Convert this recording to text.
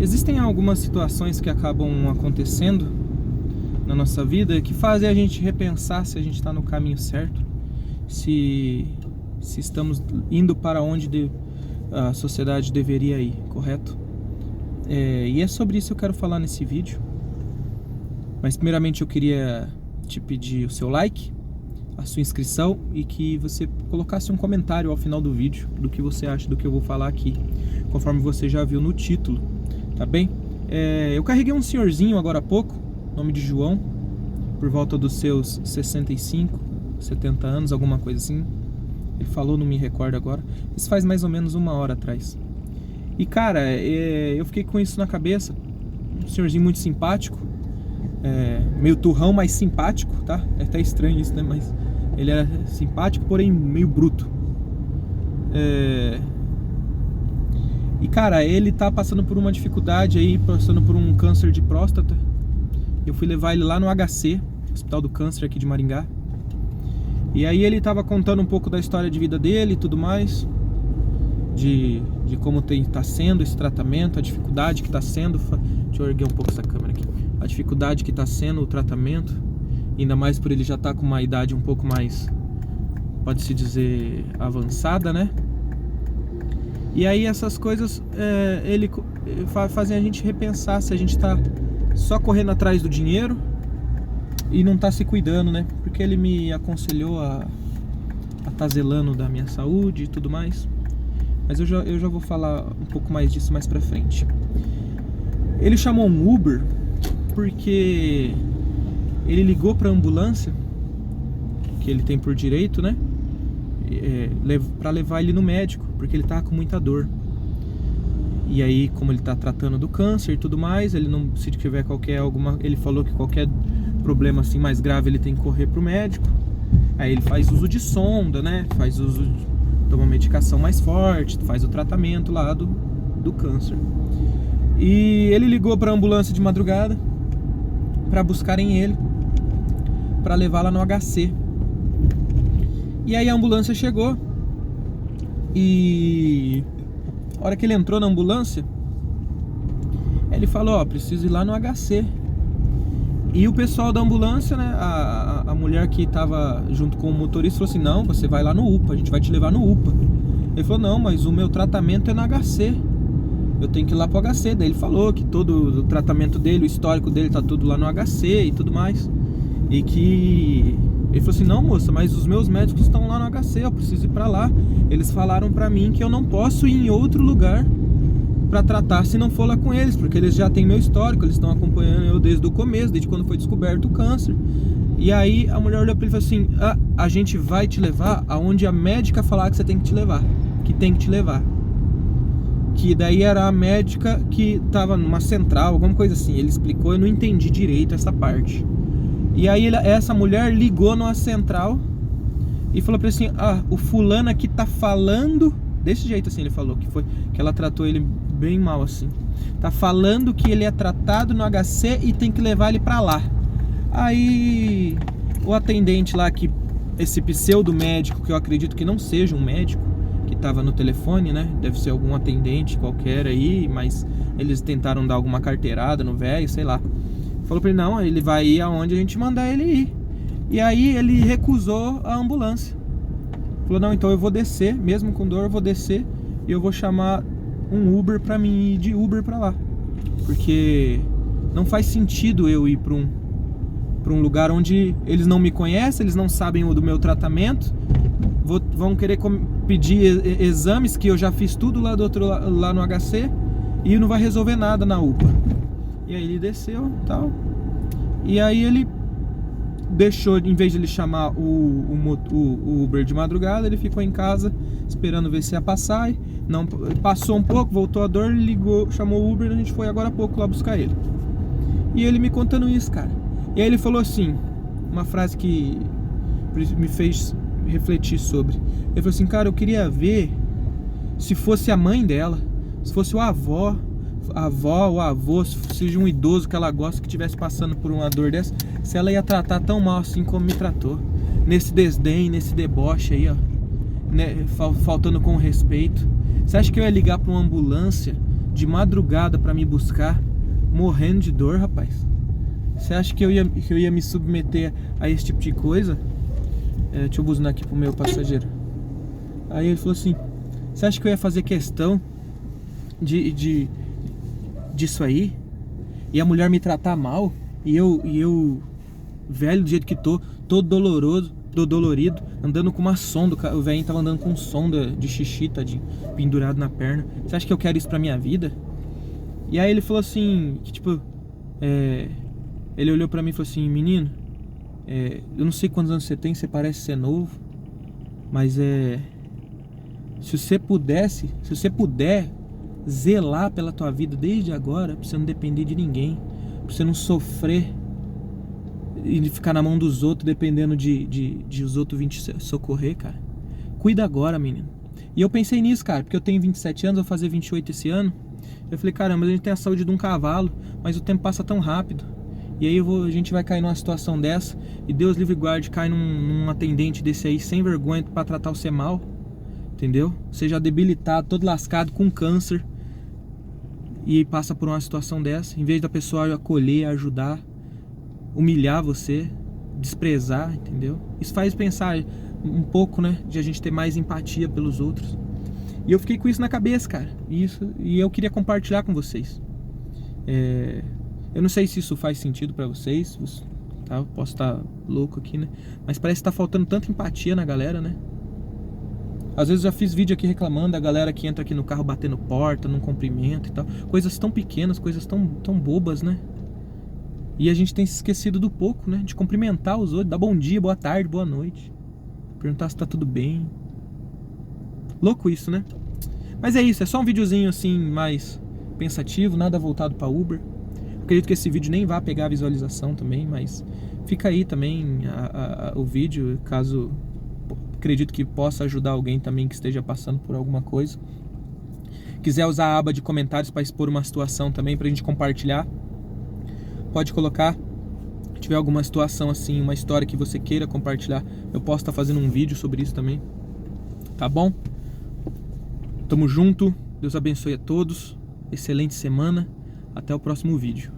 Existem algumas situações que acabam acontecendo na nossa vida que fazem a gente repensar se a gente está no caminho certo, se estamos indo para onde a sociedade deveria ir, correto? E é sobre isso que eu quero falar nesse vídeo. Mas primeiramente eu queria te pedir o seu like, a sua inscrição e que você colocasse um comentário ao final do vídeo do que você acha do que eu vou falar aqui, conforme você já viu no título, tá bem? Eu carreguei um senhorzinho agora há pouco, nome de João, por volta dos seus 65, 70 anos, alguma coisa assim. Ele falou, não me recordo agora. Isso faz mais ou menos 1 hora atrás. E cara, eu fiquei com isso na cabeça. Um senhorzinho muito simpático, meio turrão, mas simpático, tá? É até estranho isso, né? Mas ele era simpático, porém meio bruto. E cara, ele tá passando por uma dificuldade aí, passando por um câncer de próstata. Eu fui levar ele lá no HC, Hospital do Câncer aqui de Maringá. E aí ele tava contando um pouco da história de vida dele e tudo mais, de como tá sendo esse tratamento, a dificuldade que tá sendo. Deixa eu erguer um pouco essa câmera aqui. A dificuldade que tá sendo o tratamento, ainda mais por ele já tá com uma idade um pouco mais, pode-se dizer, avançada, né? E aí essas coisas fazem a gente repensar se a gente tá só correndo atrás do dinheiro e não tá se cuidando, né? Porque ele me aconselhou a tá zelando da minha saúde e tudo mais. Mas eu já vou falar um pouco mais disso mais pra frente. Ele chamou um Uber porque ele ligou pra ambulância, que ele tem por direito, né? Pra levar ele no médico, porque ele tava com muita dor. E aí, como ele tá tratando do câncer e tudo mais, ele não, se tiver ele falou que qualquer problema assim mais grave ele tem que correr pro médico. Aí ele faz uso de sonda, né? Toma medicação mais forte, faz o tratamento lá do câncer. E ele ligou pra ambulância de madrugada pra buscarem ele, pra levar lá no HC. E aí a ambulância chegou e a hora que ele entrou na ambulância, ele falou, preciso ir lá no HC. E o pessoal da ambulância, né, a mulher que tava junto com o motorista falou assim, não, você vai lá no UPA, a gente vai te levar no UPA. Ele falou, não, mas o meu tratamento é no HC, eu tenho que ir lá pro HC. Daí ele falou que todo o tratamento dele, o histórico dele tá tudo lá no HC e tudo mais. E que... ele falou assim, não moça, mas os meus médicos estão lá no HC, eu preciso ir pra lá. Eles falaram pra mim que eu não posso ir em outro lugar pra tratar se não for lá com eles, porque eles já têm meu histórico, eles estão acompanhando eu desde o começo, desde quando foi descoberto o câncer. E aí a mulher olhou pra ele e falou assim, a gente vai te levar aonde a médica falar que você tem que te levar, que daí era a médica que tava numa central, alguma coisa assim. Ele explicou, eu não entendi direito essa parte. E aí essa mulher ligou numa central e falou pra ele assim, o fulano aqui tá falando, desse jeito assim ele falou, que ela tratou ele bem mal assim. Tá falando que ele é tratado no HC e tem que levar ele pra lá. Aí o atendente lá, esse pseudo médico, que eu acredito que não seja um médico, que tava no telefone, né? Deve ser algum atendente qualquer aí, mas eles tentaram dar alguma carteirada no velho, sei lá. Falou pra ele, não, ele vai ir aonde a gente mandar ele ir. E aí ele recusou a ambulância. Falou, não, então eu vou descer, mesmo com dor eu vou descer e eu vou chamar um Uber pra mim ir de Uber pra lá. Porque não faz sentido eu ir pra um lugar onde eles não me conhecem, eles não sabem do meu tratamento. Vão querer pedir exames que eu já fiz tudo lá lá no HC e não vai resolver nada na UPA. E aí ele desceu e tal. E aí ele deixou, em vez de ele chamar o Uber de madrugada, ele ficou em casa esperando ver se ia passar. Não, passou um pouco, voltou a dor, ligou, chamou o Uber, a gente foi agora há pouco lá buscar ele. E ele me contando isso, cara. E aí ele falou assim, uma frase que me fez refletir sobre. Ele falou assim, cara, eu queria ver se fosse a mãe dela, se fosse a avó ou avô, seja um idoso que ela gosta, que estivesse passando por uma dor dessa, se ela ia tratar tão mal assim como me tratou, nesse desdém, nesse deboche aí, ó, né, faltando com respeito. Você acha que eu ia ligar pra uma ambulância de madrugada pra me buscar, morrendo de dor, rapaz. Você acha que eu ia me submeter a esse tipo de coisa? Deixa eu buzinar aqui pro meu passageiro. Aí ele falou assim: você acha que eu ia fazer questão disso aí? E a mulher me tratar mal? E eu velho do jeito que tô, todo dolorido, andando com uma sonda. O velhinho tava andando com sonda de xixi, tadinho, pendurado na perna. Você acha que eu quero isso pra minha vida? E aí ele falou assim, que tipo, ele olhou pra mim e falou assim: menino, eu não sei quantos anos você tem, você parece ser novo, mas se você puder zelar pela tua vida desde agora, pra você não depender de ninguém, pra você não sofrer e ficar na mão dos outros, dependendo de os outros virem te socorrer, cara, cuida agora, menino. E eu pensei nisso, cara, porque eu tenho 27 anos, vou fazer 28 esse ano. Eu falei: caramba, a gente tem a saúde de um cavalo, mas o tempo passa tão rápido. E aí a gente vai cair numa situação dessa, e Deus livre e guarde, cai num atendente desse aí sem vergonha pra tratar você mal, entendeu? Seja debilitado, todo lascado, com câncer, e passa por uma situação dessa. Em vez da pessoa acolher, ajudar, humilhar você, desprezar, entendeu? Isso faz pensar um pouco, né, de a gente ter mais empatia pelos outros. E eu fiquei com isso na cabeça, cara, e eu queria compartilhar com vocês. Eu não sei se isso faz sentido pra vocês, tá? Eu posso estar louco aqui, né? Mas parece que tá faltando tanta empatia na galera, né? Às vezes eu já fiz vídeo aqui reclamando da galera que entra aqui no carro batendo porta, não cumprimenta e tal. Coisas tão pequenas, coisas tão bobas, né? E a gente tem se esquecido do pouco, né? De cumprimentar os outros, dar bom dia, boa tarde, boa noite, perguntar se tá tudo bem. Louco isso, né? Mas é isso, é só um videozinho assim mais pensativo, nada voltado pra Uber. Acredito que esse vídeo nem vá pegar visualização também, mas fica aí também o vídeo, caso acredito que possa ajudar alguém também que esteja passando por alguma coisa. Quiser usar a aba de comentários para expor uma situação também, pra gente compartilhar, pode colocar. Se tiver alguma situação assim, uma história que você queira compartilhar, eu posso estar fazendo um vídeo sobre isso também. Tá bom? Tamo junto, Deus abençoe a todos, excelente semana, até o próximo vídeo.